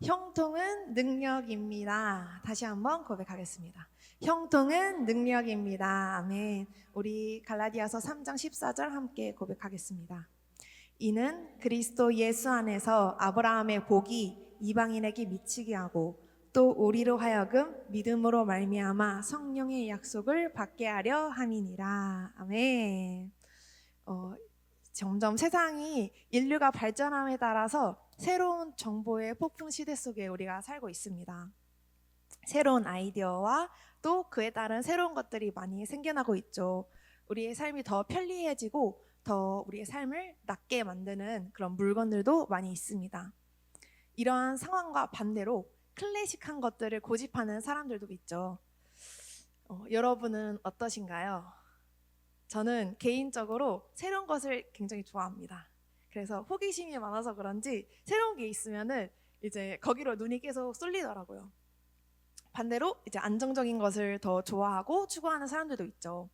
형통은 능력입니다. 다시 한번 고백하겠습니다. 형통은 능력입니다. 아멘. 우리 갈라디아서 3장 14절 함께 고백하겠습니다. 이는 그리스도 예수 안에서 아브라함의 복이 이방인에게 미치게 하고 또 우리로 하여금 믿음으로 말미암아 성령의 약속을 받게 하려 함이니라. 아멘. 점점 세상이 인류가 발전함에 따라서 새로운 정보의 폭풍 시대 속에 우리가 살고 있습니다. 새로운 아이디어와 또 그에 따른 새로운 것들이 많이 생겨나고 있죠. 우리의 삶이 더 편리해지고 더 우리의 삶을 낫게 만드는 그런 물건들도 많이 있습니다. 이러한 상황과 반대로 클래식한 것들을 고집하는 사람들도 있죠. 여러분은 어떠신가요? 저는 개인적으로 새로운 것을 굉장히 좋아합니다. 그래서 호기심이 많아서 그런지 새로운 게 있으면은 이제 거기로 눈이 계속 쏠리더라고요. 반대로 이제 안정적인 것을 더 좋아하고 추구하는 사람들도 있죠.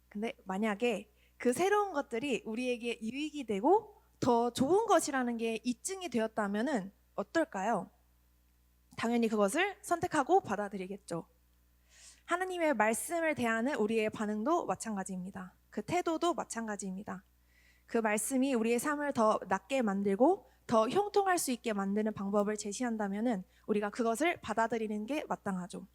근데 만약에 그 새로운 것들이 우리에게 유익이 되고 더 좋은 것이라는 게 입증이 되었다면은 어떨까요? 당연히 그것을 선택하고 받아들이겠죠. 하나님의 말씀을 대하는 우리의 반응도 마찬가지입니다. 그 태도도 마찬가지입니다. 그 말씀이 우리의 삶을 더 낫게 만들고 더 형통할 수 있게 만드는 방법을 제시한다면 우리가 그것을 받아들이는 게 마땅하죠.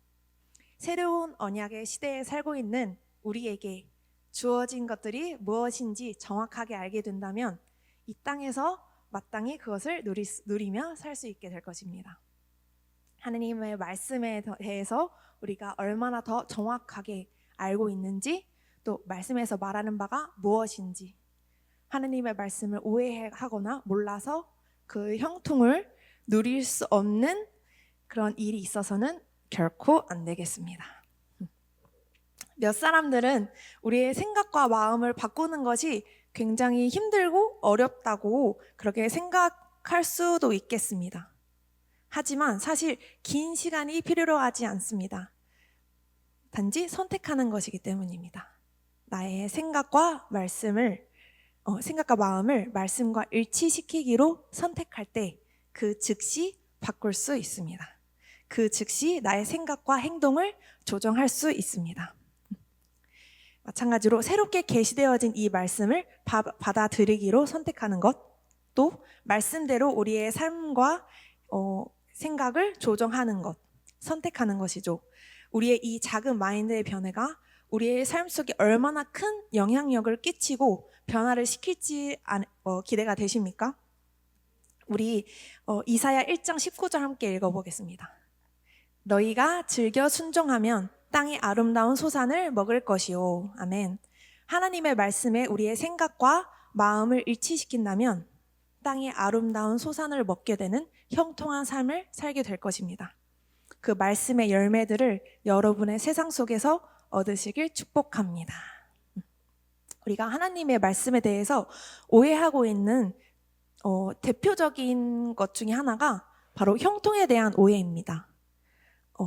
새로운 언약의 시대에 살고 있는 우리에게 주어진 것들이 무엇인지 정확하게 알게 된다면 이 땅에서 마땅히 그것을 누리며 살 수 있게 될 것입니다. 하나님의 말씀에 대해서 우리가 얼마나 더 정확하게 알고 있는지, 또 말씀에서 말하는 바가 무엇인지, 하나님의 말씀을 오해하거나 몰라서 그 형통을 누릴 수 없는 그런 일이 있어서는 결코 안 되겠습니다. 몇 사람들은 우리의 생각과 마음을 바꾸는 것이 굉장히 힘들고 어렵다고 그렇게 생각할 수도 있겠습니다. 하지만 사실 긴 시간이 필요로 하지 않습니다. 단지 선택하는 것이기 때문입니다. 나의 생각과 마음을 말씀과 일치시키기로 선택할 때 그 즉시 바꿀 수 있습니다. 그 즉시 나의 생각과 행동을 조정할 수 있습니다. 마찬가지로 새롭게 계시되어진 이 말씀을 받아들이기로 선택하는 것, 또 말씀대로 우리의 삶과 생각을 조정하는 것, 선택하는 것이죠. 우리의 이 작은 마인드의 변화가 우리의 삶 속에 얼마나 큰 영향력을 끼치고 변화를 시킬지 기대가 되십니까? 우리 이사야 1장 19절 함께 읽어보겠습니다. 너희가 즐겨 순종하면 땅의 아름다운 소산을 먹을 것이요. 아멘. 하나님의 말씀에 우리의 생각과 마음을 일치시킨다면 땅의 아름다운 소산을 먹게 되는 형통한 삶을 살게 될 것입니다. 그 말씀의 열매들을 여러분의 세상 속에서 얻으시길 축복합니다. 우리가 하나님의 말씀에 대해서 오해하고 있는 대표적인 것 중에 하나가 바로 형통에 대한 오해입니다.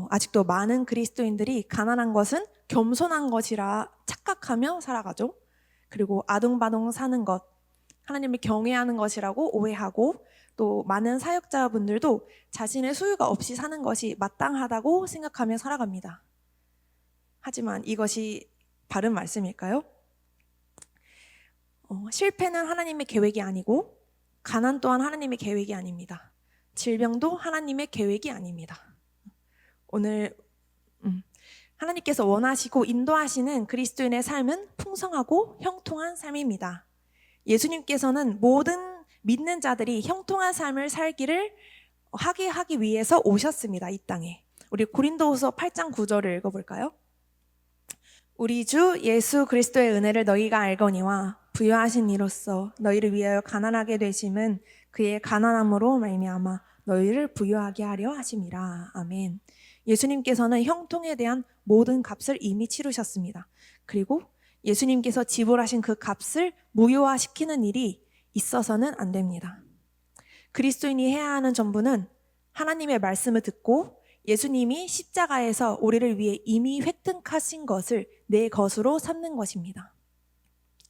아직도 많은 그리스도인들이 가난한 것은 겸손한 것이라 착각하며 살아가죠. 그리고 아둥바둥 사는 것, 하나님을 경외하는 것이라고 오해하고, 또 많은 사역자분들도 자신의 소유가 없이 사는 것이 마땅하다고 생각하며 살아갑니다. 하지만 이것이 바른 말씀일까요? 실패는 하나님의 계획이 아니고 가난 또한 하나님의 계획이 아닙니다. 질병도 하나님의 계획이 아닙니다. 오늘 하나님께서 원하시고 인도하시는 그리스도인의 삶은 풍성하고 형통한 삶입니다. 예수님께서는 모든 믿는 자들이 형통한 삶을 살기를 하기 위해서 오셨습니다. 이 땅에. 우리 고린도후서 8장 9절을 읽어볼까요? 우리 주 예수 그리스도의 은혜를 너희가 알거니와 부요하신 이로써 너희를 위하여 가난하게 되심은 그의 가난함으로 말미암아 너희를 부요하게 하려 하심이라. 아멘. 예수님께서는 형통에 대한 모든 값을 이미 치르셨습니다. 그리고 예수님께서 지불하신 그 값을 무효화시키는 일이 있어서는 안 됩니다. 그리스도인이 해야 하는 전부는 하나님의 말씀을 듣고 예수님이 십자가에서 우리를 위해 이미 획득하신 것을 내 것으로 삼는 것입니다.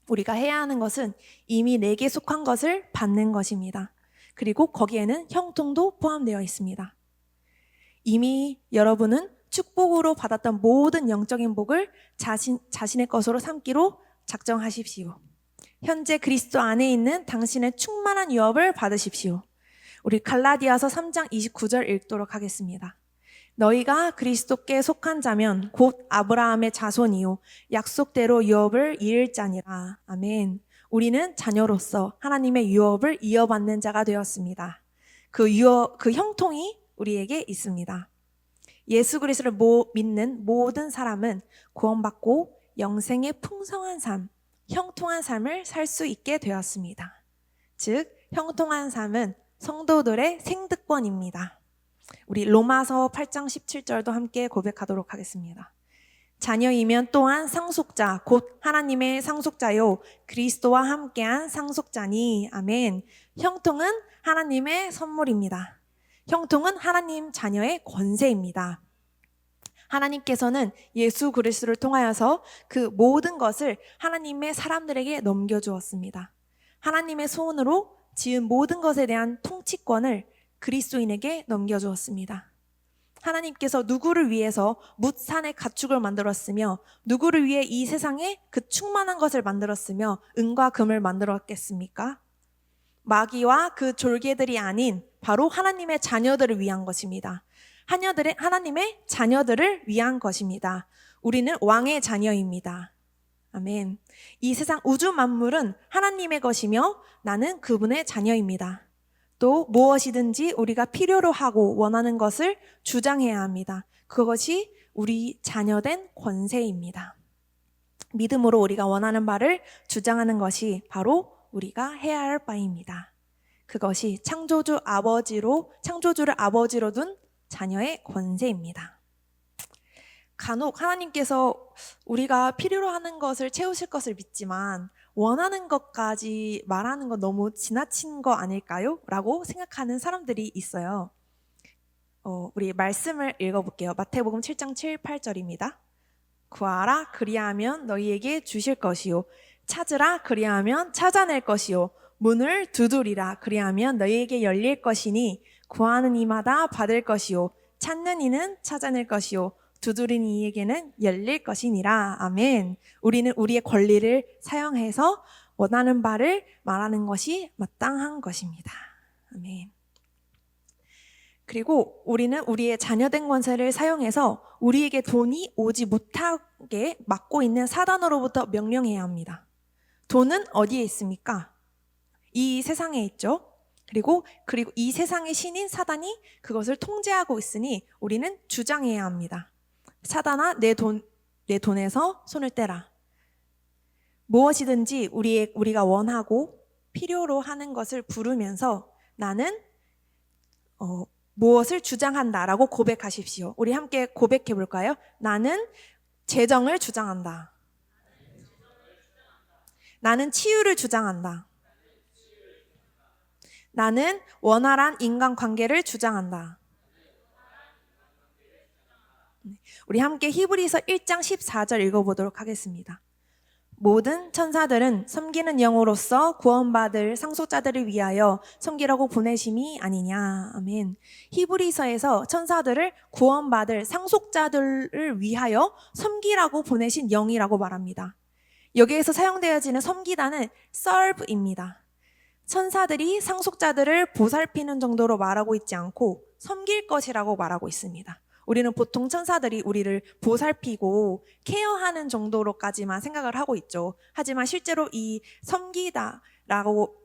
우리가 해야 하는 것은 이미 내게 속한 것을 받는 것입니다. 그리고 거기에는 형통도 포함되어 있습니다. 이미 여러분은 축복으로 받았던 모든 영적인 복을 자신의 것으로 삼기로 작정하십시오. 현재 그리스도 안에 있는 당신의 충만한 유업을 받으십시오. 우리 갈라디아서 3장 29절 읽도록 하겠습니다. 너희가 그리스도께 속한 자면 곧 아브라함의 자손이요 약속대로 유업을 이을 자니라. 아멘. 우리는 자녀로서 하나님의 유업을 이어받는 자가 되었습니다. 그 형통이 우리에게 있습니다. 예수 그리스도를 믿는 모든 사람은 구원받고 영생의 풍성한 삶, 형통한 삶을 살 수 있게 되었습니다. 즉, 형통한 삶은 성도들의 생득권입니다. 우리 로마서 8장 17절도 함께 고백하도록 하겠습니다. 자녀이면 또한 상속자, 곧 하나님의 상속자요 그리스도와 함께한 상속자니. 아멘. 형통은 하나님의 선물입니다. 형통은 하나님 자녀의 권세입니다. 하나님께서는 예수 그리스도를 통하여서 그 모든 것을 하나님의 사람들에게 넘겨주었습니다. 하나님의 손으로 지은 모든 것에 대한 통치권을 그리스도인에게 넘겨주었습니다. 하나님께서 누구를 위해서 뭇산의 가축을 만들었으며 누구를 위해 이 세상에 그 충만한 것을 만들었으며 은과 금을 만들었겠습니까? 마귀와 그 졸개들이 아닌 바로 하나님의 자녀들을 위한 것입니다. 하나님의 자녀들을 위한 것입니다. 우리는 왕의 자녀입니다. 아멘. 이 세상 우주 만물은 하나님의 것이며 나는 그분의 자녀입니다. 또 무엇이든지 우리가 필요로 하고 원하는 것을 주장해야 합니다. 그것이 우리 자녀된 권세입니다. 믿음으로 우리가 원하는 바를 주장하는 것이 바로 우리가 해야 할 바입니다. 그것이 창조주를 아버지로 둔 자녀의 권세입니다. 간혹 하나님께서 우리가 필요로 하는 것을 채우실 것을 믿지만 원하는 것까지 말하는 건 너무 지나친 거 아닐까요? 라고 생각하는 사람들이 있어요. 우리 말씀을 읽어볼게요. 마태복음 7장 7, 8절입니다. 구하라 그리하면 너희에게 주실 것이요 찾으라 그리하면 찾아낼 것이요 문을 두드리라 그리하면 너희에게 열릴 것이니 구하는 이마다 받을 것이요 찾는 이는 찾아낼 것이요 두드리는 이에게는 열릴 것이니라. 아멘. 우리는 우리의 권리를 사용해서 원하는 바를 말하는 것이 마땅한 것입니다. 아멘. 그리고 우리는 우리의 자녀된 권세를 사용해서 우리에게 돈이 오지 못하게 막고 있는 사단으로부터 명령해야 합니다. 돈은 어디에 있습니까? 이 세상에 있죠. 그리고 이 세상의 신인 사단이 그것을 통제하고 있으니 우리는 주장해야 합니다. 사단아, 내 돈에서 손을 떼라. 무엇이든지 우리가 원하고 필요로 하는 것을 부르면서 나는 무엇을 주장한다라고 고백하십시오. 우리 함께 고백해 볼까요? 나는 재정을 주장한다. 나는 치유를 주장한다. 나는 원활한 인간관계를 주장한다. 우리 함께 히브리서 1장 14절 읽어보도록 하겠습니다. 모든 천사들은 섬기는 영으로서 구원받을 상속자들을 위하여 섬기라고 보내심이 아니냐. 아멘. 히브리서에서 천사들을 구원받을 상속자들을 위하여 섬기라고 보내신 영이라고 말합니다. 여기에서 사용되어지는 섬기다는 serve입니다. 천사들이 상속자들을 보살피는 정도로 말하고 있지 않고 섬길 것이라고 말하고 있습니다. 우리는 보통 천사들이 우리를 보살피고 케어하는 정도로까지만 생각을 하고 있죠. 하지만 실제로 이 섬기다라고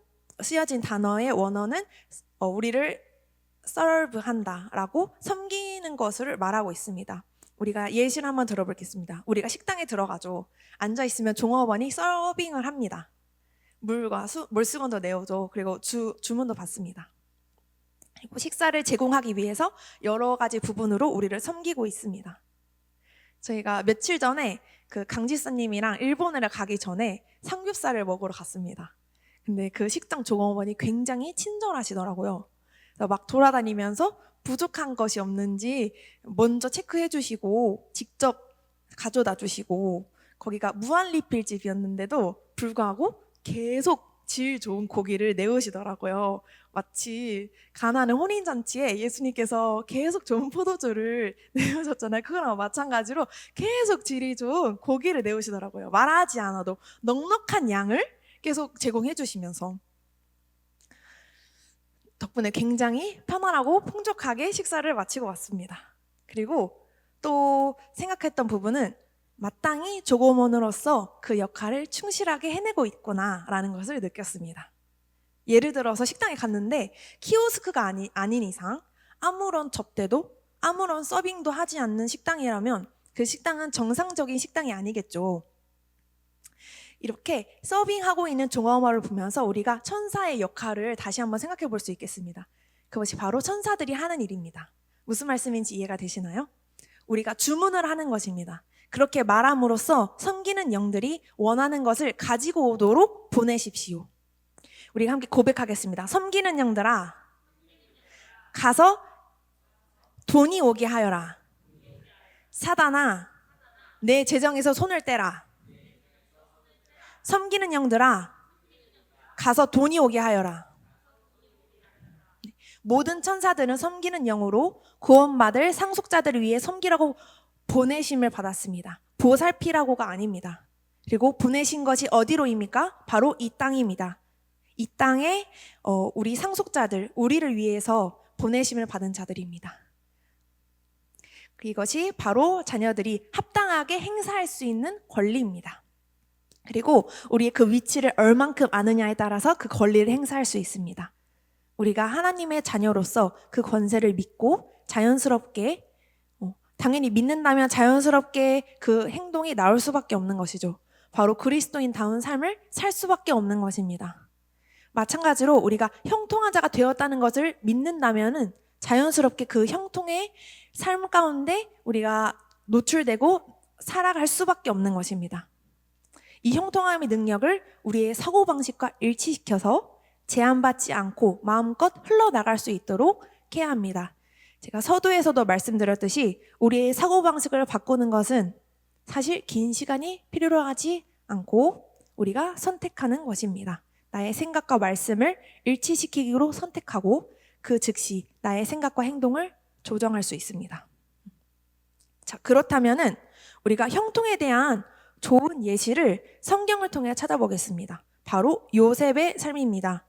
쓰여진 단어의 원어는 우리를 serve한다라고 섬기는 것을 말하고 있습니다. 우리가 예시를 한번 들어보겠습니다. 우리가 식당에 들어가죠. 앉아있으면 종업원이 서빙을 합니다. 물수건도 내어줘. 그리고 주문도 받습니다. 그리고 식사를 제공하기 위해서 여러 가지 부분으로 우리를 섬기고 있습니다. 저희가 며칠 전에 그 강지사님이랑 일본을 가기 전에 삼겹살을 먹으러 갔습니다. 근데 그 식당 종업원이 굉장히 친절하시더라고요. 그래서 막 돌아다니면서 부족한 것이 없는지 먼저 체크해 주시고 직접 가져다 주시고 거기가 무한 리필 집이었는데도 불구하고 계속 질 좋은 고기를 내으시더라고요. 마치 가나는 혼인잔치에 예수님께서 계속 좋은 포도주를 내으셨잖아요. 그거랑 마찬가지로 계속 질이 좋은 고기를 내으시더라고요. 말하지 않아도 넉넉한 양을 계속 제공해 주시면서 덕분에 굉장히 편안하고 풍족하게 식사를 마치고 왔습니다. 그리고 또 생각했던 부분은 마땅히 조고몬으로서 그 역할을 충실하게 해내고 있구나라는 것을 느꼈습니다. 예를 들어서 식당에 갔는데 키오스크가 아닌 이상 아무런 접대도 아무런 서빙도 하지 않는 식당이라면 그 식당은 정상적인 식당이 아니겠죠. 이렇게 서빙하고 있는 종업원을 보면서 우리가 천사의 역할을 다시 한번 생각해 볼 수 있겠습니다. 그것이 바로 천사들이 하는 일입니다. 무슨 말씀인지 이해가 되시나요? 우리가 주문을 하는 것입니다. 그렇게 말함으로써 섬기는 영들이 원하는 것을 가지고 오도록 보내십시오. 우리가 함께 고백하겠습니다. 섬기는 영들아, 가서 돈이 오게 하여라. 사단아, 내 재정에서 손을 떼라. 섬기는 영들아, 가서 돈이 오게 하여라. 모든 천사들은 섬기는 영으로 구원받을 상속자들을 위해 섬기라고 보내심을 받았습니다. 보살피라고가 아닙니다. 그리고 보내신 것이 어디로입니까? 바로 이 땅입니다. 이 땅에 우리 상속자들, 우리를 위해서 보내심을 받은 자들입니다. 이것이 바로 자녀들이 합당하게 행사할 수 있는 권리입니다. 그리고 우리의 그 위치를 얼만큼 아느냐에 따라서 그 권리를 행사할 수 있습니다. 우리가 하나님의 자녀로서 그 권세를 믿고 자연스럽게 당연히 믿는다면 자연스럽게 그 행동이 나올 수밖에 없는 것이죠. 바로 그리스도인다운 삶을 살 수밖에 없는 것입니다. 마찬가지로 우리가 형통한 자가 되었다는 것을 믿는다면은 자연스럽게 그 형통의 삶 가운데 우리가 노출되고 살아갈 수밖에 없는 것입니다. 이 형통함의 능력을 우리의 사고방식과 일치시켜서 제한받지 않고 마음껏 흘러나갈 수 있도록 해야 합니다. 제가 서두에서도 말씀드렸듯이 우리의 사고방식을 바꾸는 것은 사실 긴 시간이 필요로 하지 않고 우리가 선택하는 것입니다. 나의 생각과 말씀을 일치시키기로 선택하고 그 즉시 나의 생각과 행동을 조정할 수 있습니다. 자, 그렇다면은 우리가 형통에 대한 좋은 예시를 성경을 통해 찾아보겠습니다. 바로 요셉의 삶입니다.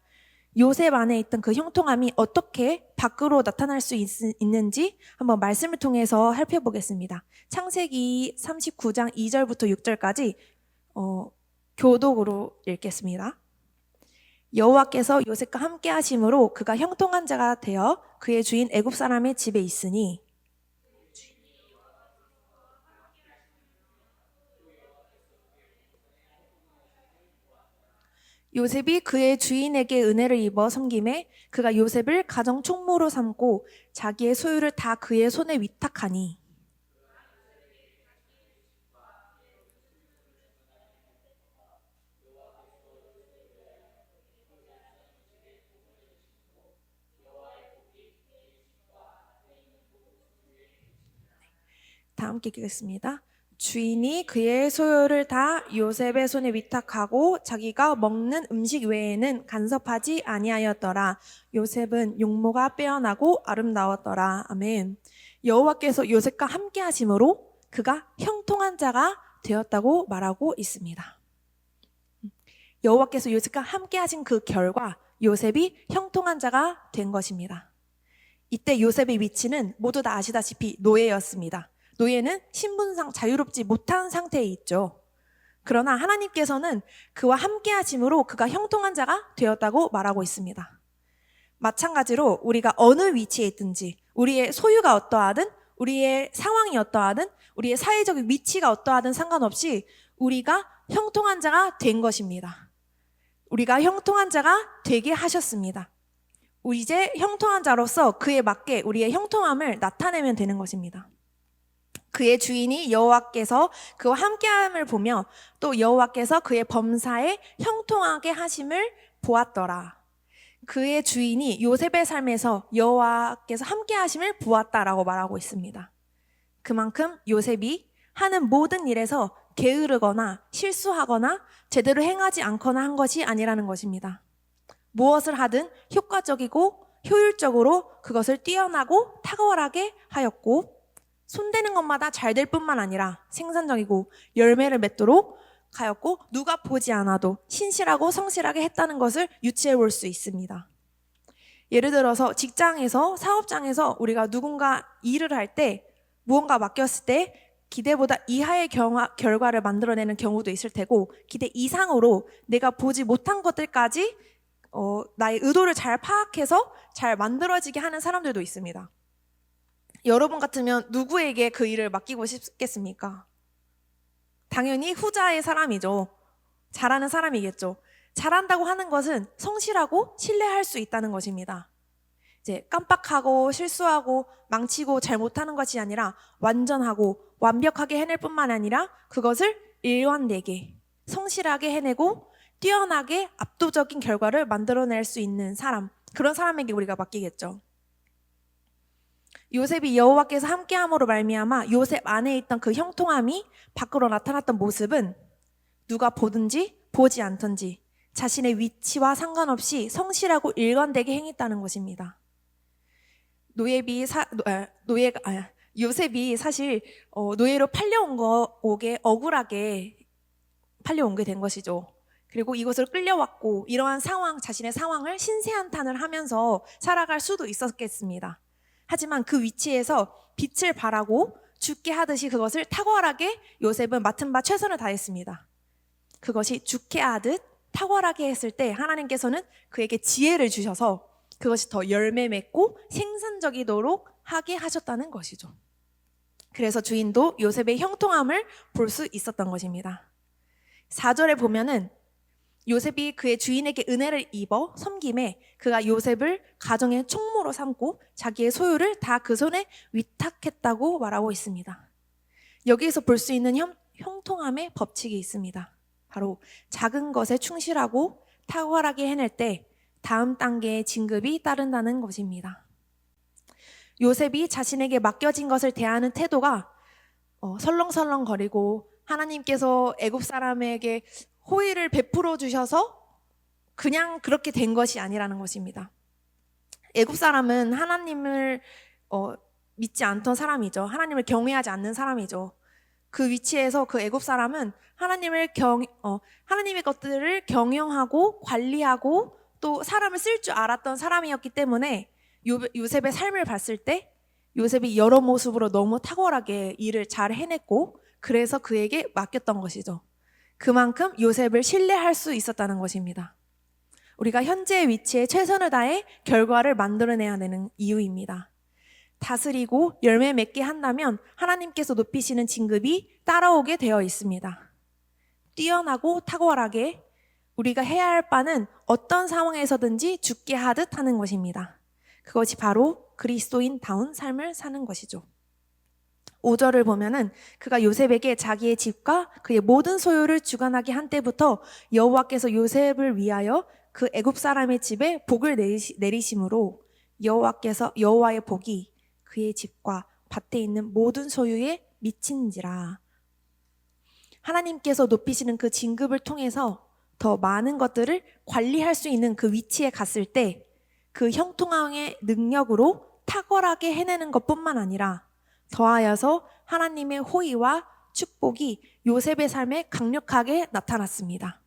요셉 안에 있던 그 형통함이 어떻게 밖으로 나타날 수 있는지 한번 말씀을 통해서 살펴보겠습니다. 창세기 39장 2절부터 6절까지 교독으로 읽겠습니다. 여호와께서 요셉과 함께 하심으로 그가 형통한 자가 되어 그의 주인 애굽 사람의 집에 있으니 요셉이 그의 주인에게 은혜를 입어 섬김에 그가 요셉을 가정 총무로 삼고 자기의 소유를 다 그의 손에 위탁하니 다 함께 읽겠습니다. 주인이 그의 소유를 다 요셉의 손에 위탁하고 자기가 먹는 음식 외에는 간섭하지 아니하였더라. 요셉은 용모가 빼어나고 아름다웠더라. 아멘. 여호와께서 요셉과 함께 하심으로 그가 형통한 자가 되었다고 말하고 있습니다. 여호와께서 요셉과 함께 하신 그 결과 요셉이 형통한 자가 된 것입니다. 이때 요셉의 위치는 모두 다 아시다시피 노예였습니다. 노예는 신분상 자유롭지 못한 상태에 있죠. 그러나 하나님께서는 그와 함께 하심으로 그가 형통한 자가 되었다고 말하고 있습니다. 마찬가지로 우리가 어느 위치에 있든지 우리의 소유가 어떠하든 우리의 상황이 어떠하든 우리의 사회적인 위치가 어떠하든 상관없이 우리가 형통한 자가 된 것입니다. 우리가 형통한 자가 되게 하셨습니다. 이제 형통한 자로서 그에 맞게 우리의 형통함을 나타내면 되는 것입니다. 그의 주인이 여호와께서 그와 함께함을 보며 또 여호와께서 그의 범사에 형통하게 하심을 보았더라. 그의 주인이 요셉의 삶에서 여호와께서 함께하심을 보았다라고 말하고 있습니다. 그만큼 요셉이 하는 모든 일에서 게으르거나 실수하거나 제대로 행하지 않거나 한 것이 아니라는 것입니다. 무엇을 하든 효과적이고 효율적으로 그것을 뛰어나고 탁월하게 하였고, 손대는 것마다 잘 될 뿐만 아니라 생산적이고 열매를 맺도록 하였고, 누가 보지 않아도 신실하고 성실하게 했다는 것을 유추해 볼 수 있습니다. 예를 들어서 직장에서, 사업장에서 우리가 누군가 일을 할 때, 무언가 맡겼을 때 기대보다 이하의 결과를 만들어내는 경우도 있을 테고, 기대 이상으로 내가 보지 못한 것들까지 나의 의도를 잘 파악해서 잘 만들어지게 하는 사람들도 있습니다. 여러분 같으면 누구에게 그 일을 맡기고 싶겠습니까? 당연히 후자의 사람이죠. 잘하는 사람이겠죠. 잘한다고 하는 것은 성실하고 신뢰할 수 있다는 것입니다. 이제 깜빡하고 실수하고 망치고 잘 못하는 것이 아니라 완전하고 완벽하게 해낼 뿐만 아니라 그것을 일관되게 성실하게 해내고 뛰어나게 압도적인 결과를 만들어낼 수 있는 사람, 그런 사람에게 우리가 맡기겠죠. 요셉이 여호와께서 함께함으로 말미암아 요셉 안에 있던 그 형통함이 밖으로 나타났던 모습은 누가 보든지 보지 않든지 자신의 위치와 상관없이 성실하고 일관되게 행했다는 것입니다. 요셉이 사실 노예로 오게 억울하게 팔려온 게 된 것이죠. 그리고 이곳을 끌려왔고 이러한 상황, 자신의 상황을 신세한탄을 하면서 살아갈 수도 있었겠습니다. 하지만 그 위치에서 빛을 발하고 죽게 하듯이 그것을 탁월하게 요셉은 맡은 바 최선을 다했습니다. 그것이 죽게 하듯 탁월하게 했을 때 하나님께서는 그에게 지혜를 주셔서 그것이 더 열매 맺고 생산적이도록 하게 하셨다는 것이죠. 그래서 주인도 요셉의 형통함을 볼 수 있었던 것입니다. 4절에 보면은 요셉이 그의 주인에게 은혜를 입어 섬김에 그가 요셉을 가정의 총무로 삼고 자기의 소유를 다 그 손에 위탁했다고 말하고 있습니다. 여기에서 볼 수 있는 형통함의 법칙이 있습니다. 바로 작은 것에 충실하고 탁월하게 해낼 때 다음 단계의 진급이 따른다는 것입니다. 요셉이 자신에게 맡겨진 것을 대하는 태도가 설렁설렁거리고 하나님께서 애굽 사람에게 호의를 베풀어 주셔서 그냥 그렇게 된 것이 아니라는 것입니다. 애굽 사람은 하나님을 믿지 않던 사람이죠. 하나님을 경외하지 않는 사람이죠. 그 위치에서 그 애굽 사람은 하나님의 것들을 경영하고 관리하고 또 사람을 쓸 줄 알았던 사람이었기 때문에 요셉의 삶을 봤을 때 요셉이 여러 모습으로 너무 탁월하게 일을 잘 해냈고 그래서 그에게 맡겼던 것이죠. 그만큼 요셉을 신뢰할 수 있었다는 것입니다. 우리가 현재의 위치에 최선을 다해 결과를 만들어내야 되는 이유입니다. 다스리고 열매 맺게 한다면 하나님께서 높이시는 진급이 따라오게 되어 있습니다. 뛰어나고 탁월하게 우리가 해야 할 바는 어떤 상황에서든지 죽게 하듯 하는 것입니다. 그것이 바로 그리스도인다운 삶을 사는 것이죠. 5절을 보면은 그가 요셉에게 자기의 집과 그의 모든 소유를 주관하게 한 때부터 여호와께서 요셉을 위하여 그 애굽 사람의 집에 복을 내리심으로 여호와의 복이 그의 집과 밭에 있는 모든 소유에 미친지라. 하나님께서 높이시는 그 진급을 통해서 더 많은 것들을 관리할 수 있는 그 위치에 갔을 때 그 형통함의 능력으로 탁월하게 해내는 것뿐만 아니라 더하여서 하나님의 호의와 축복이 요셉의 삶에 강력하게 나타났습니다.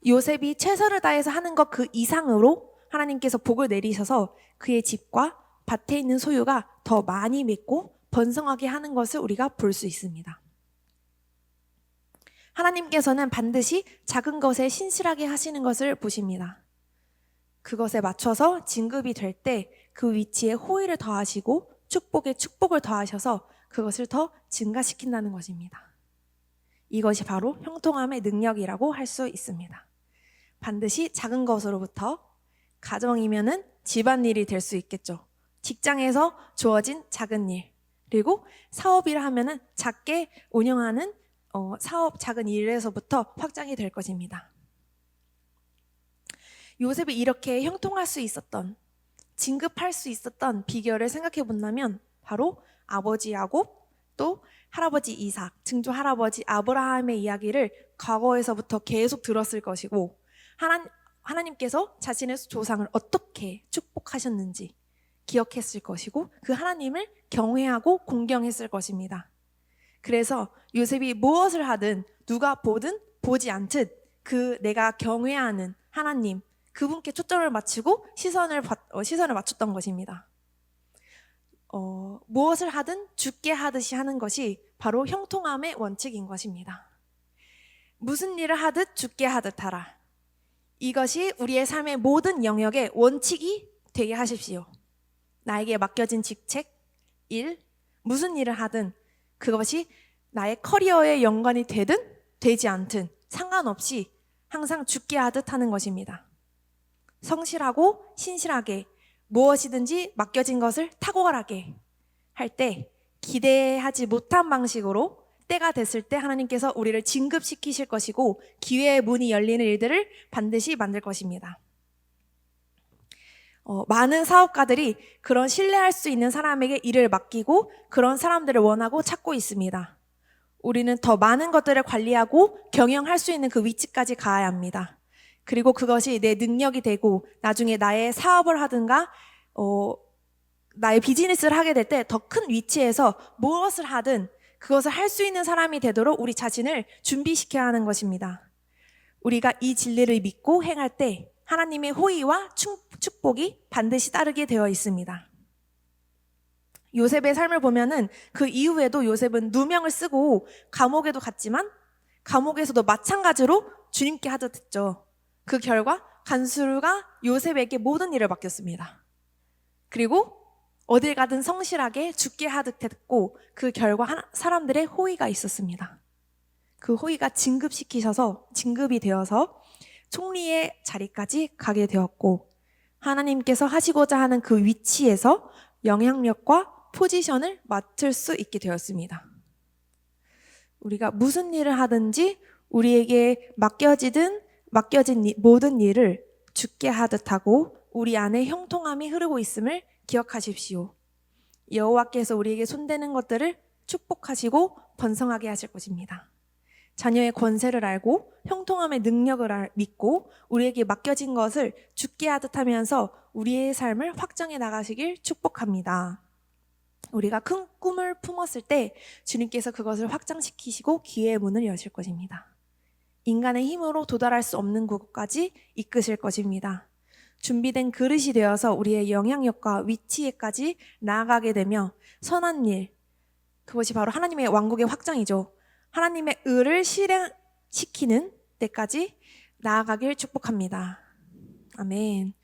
요셉이 최선을 다해서 하는 것 그 이상으로 하나님께서 복을 내리셔서 그의 집과 밭에 있는 소유가 더 많이 맺고 번성하게 하는 것을 우리가 볼 수 있습니다. 하나님께서는 반드시 작은 것에 신실하게 하시는 것을 보십니다. 그것에 맞춰서 진급이 될 때 그 위치에 호의를 더하시고 축복에 축복을 더하셔서 그것을 더 증가시킨다는 것입니다. 이것이 바로 형통함의 능력이라고 할 수 있습니다. 반드시 작은 것으로부터 가정이면은 집안일이 될 수 있겠죠. 직장에서 주어진 작은 일, 그리고 사업이라 하면은 작게 운영하는 사업 작은 일에서부터 확장이 될 것입니다. 요셉이 이렇게 형통할 수 있었던, 진급할 수 있었던 비결을 생각해 본다면 바로 아버지 야곱, 또 할아버지 이삭, 증조 할아버지 아브라함의 이야기를 과거에서부터 계속 들었을 것이고 하나님께서 자신의 조상을 어떻게 축복하셨는지 기억했을 것이고 그 하나님을 경외하고 공경했을 것입니다. 그래서 요셉이 무엇을 하든 누가 보든 보지 않듯 그 내가 경외하는 하나님 그분께 초점을 맞추고 시선을 맞췄던 것입니다. 무엇을 하든 주께 하듯이 하는 것이 바로 형통함의 원칙인 것입니다. 무슨 일을 하듯 주께 하듯 하라. 이것이 우리의 삶의 모든 영역의 원칙이 되게 하십시오. 나에게 맡겨진 직책, 일, 무슨 일을 하든 그것이 나의 커리어에 연관이 되든 되지 않든 상관없이 항상 주께 하듯 하는 것입니다. 성실하고 신실하게 무엇이든지 맡겨진 것을 탁월하게 할 때 기대하지 못한 방식으로 때가 됐을 때 하나님께서 우리를 진급시키실 것이고 기회의 문이 열리는 일들을 반드시 만들 것입니다. 많은 사업가들이 그런 신뢰할 수 있는 사람에게 일을 맡기고 그런 사람들을 원하고 찾고 있습니다. 우리는 더 많은 것들을 관리하고 경영할 수 있는 그 위치까지 가야 합니다. 그리고 그것이 내 능력이 되고 나중에 나의 사업을 하든가 나의 비즈니스를 하게 될 때 더 큰 위치에서 무엇을 하든 그것을 할 수 있는 사람이 되도록 우리 자신을 준비시켜야 하는 것입니다. 우리가 이 진리를 믿고 행할 때 하나님의 호의와 축복이 반드시 따르게 되어 있습니다. 요셉의 삶을 보면은 그 이후에도 요셉은 누명을 쓰고 감옥에도 갔지만 감옥에서도 마찬가지로 주님께 하듯 했죠. 그 결과 간수가 요셉에게 모든 일을 맡겼습니다. 그리고 어딜 가든 성실하게 주께 하듯 했고 그 결과 사람들의 호의가 있었습니다. 그 호의가 진급이 되어서 총리의 자리까지 가게 되었고 하나님께서 하시고자 하는 그 위치에서 영향력과 포지션을 맡을 수 있게 되었습니다. 우리가 무슨 일을 하든지 우리에게 맡겨진 모든 일을 주께 하듯 하고 우리 안에 형통함이 흐르고 있음을 기억하십시오. 여호와께서 우리에게 손대는 것들을 축복하시고 번성하게 하실 것입니다. 자녀의 권세를 알고 형통함의 능력을 믿고 우리에게 맡겨진 것을 주께 하듯 하면서 우리의 삶을 확장해 나가시길 축복합니다. 우리가 큰 꿈을 품었을 때 주님께서 그것을 확장시키시고 기회의 문을 여실 것입니다. 인간의 힘으로 도달할 수 없는 곳까지 이끄실 것입니다. 준비된 그릇이 되어서 우리의 영향력과 위치에까지 나아가게 되며 선한 일, 그것이 바로 하나님의 왕국의 확장이죠. 하나님의 의를 실행시키는 때까지 나아가길 축복합니다. 아멘.